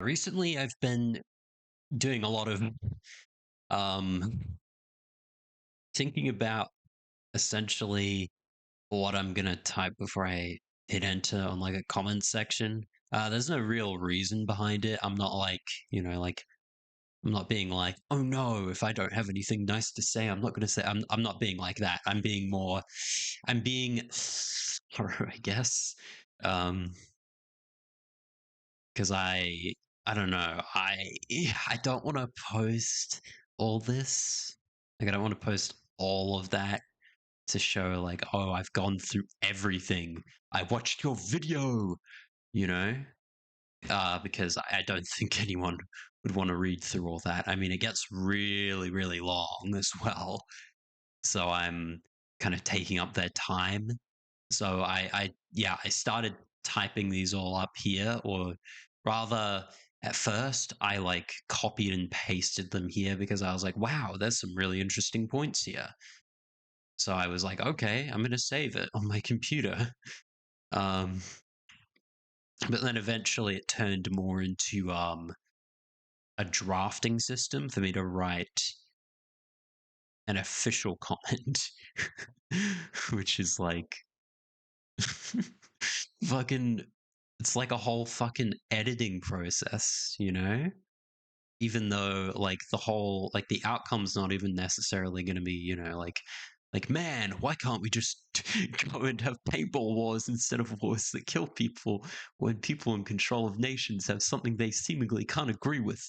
Recently, I've been doing a lot of um, thinking about essentially what I'm gonna type before I hit enter on like a comment section. There's no real reason behind it. I'm not like, like I'm not being like, oh no, if I don't have anything nice to say, I'm not gonna say. I'm not being like that. I'm being thorough, I guess. Um, because I don't know. I don't want to post all this. Like I don't want to post all of that to show like, oh, I've gone through everything. I watched your video, you know? Because I don't think anyone would want to read through all that. I mean, it gets really, really long as well. So I'm kind of taking up their time. So I started typing these all up here, or rather, at first I like copied and pasted them here because I was like, wow, there's some really interesting points here. So I was like, okay, I'm gonna save it on my computer. Um, but then eventually it turned more into a drafting system for me to write an official comment, which is like fucking, it's like a whole fucking editing process, you know? Even though like the whole like the outcome's not even necessarily going to be, like man, why can't we just go and have paintball wars instead of wars that kill people when people in control of nations have something they seemingly can't agree with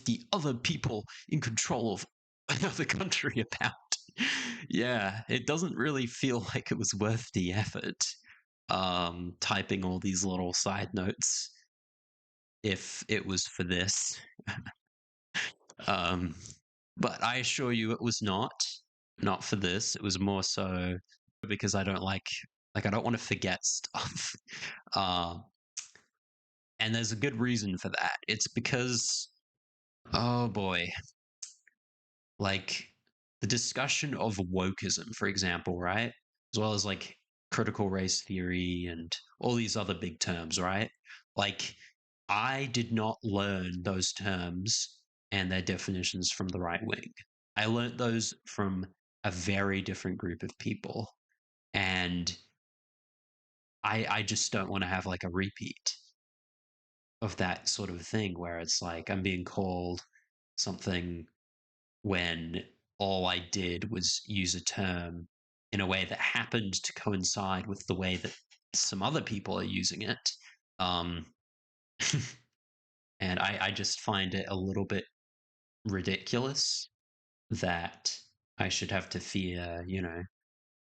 the other people in control of another country about. Yeah, it doesn't really feel like it was worth the effort typing all these little side notes if it was for this. um but I assure you it was not for this. It was more so because I don't like I don't want to forget stuff. uh and there's a good reason for that. It's because, oh boy, like the discussion of wokeism, for example, right? As well as like critical race theory and all these other big terms, right? Like, I did not learn those terms and their definitions from the right wing. I learned those from a very different group of people. And I just don't want to have like a repeat of that sort of thing where it's like I'm being called something when all I did was use a term in a way that happened to coincide with the way that some other people are using it. Um, and I just find it a little bit ridiculous that I should have to fear,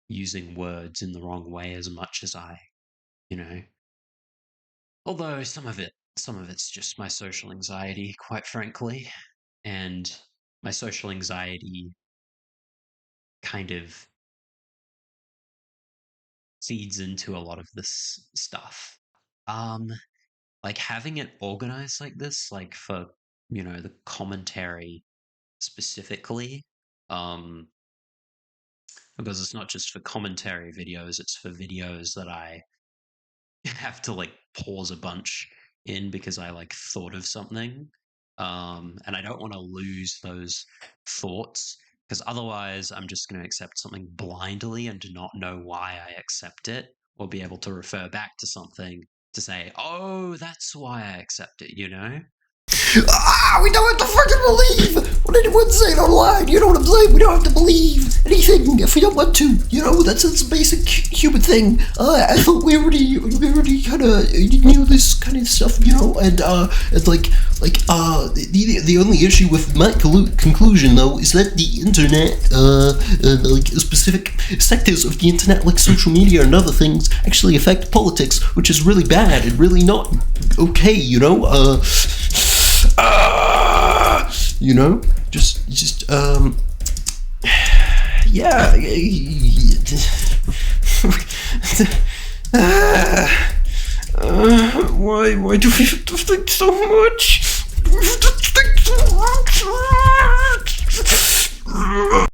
using words in the wrong way as much as you know. Although some of it's just my social anxiety, quite frankly. And my social anxiety kind of feeds into a lot of this stuff. Um, like having it organized like this, like for, the commentary specifically, um, because it's not just for commentary videos, it's for videos that I have to like pause a bunch in because I like thought of something. And I don't want to lose those thoughts because otherwise I'm just going to accept something blindly and do not know why I accept it or be able to refer back to something to say, oh, that's why I accept it, you know? We don't have to fucking believe what anyone's saying online, you know what I'm saying? We don't have to believe anything if we don't want to, that's a basic human thing. I thought we already kind of knew this kind of stuff, and the only issue with my conclusion, though, is that the internet, like specific sectors of the internet, like social media and other things, actually affect politics, which is really bad and really not okay, yeah. Why do we have to think so much? We have to think so much.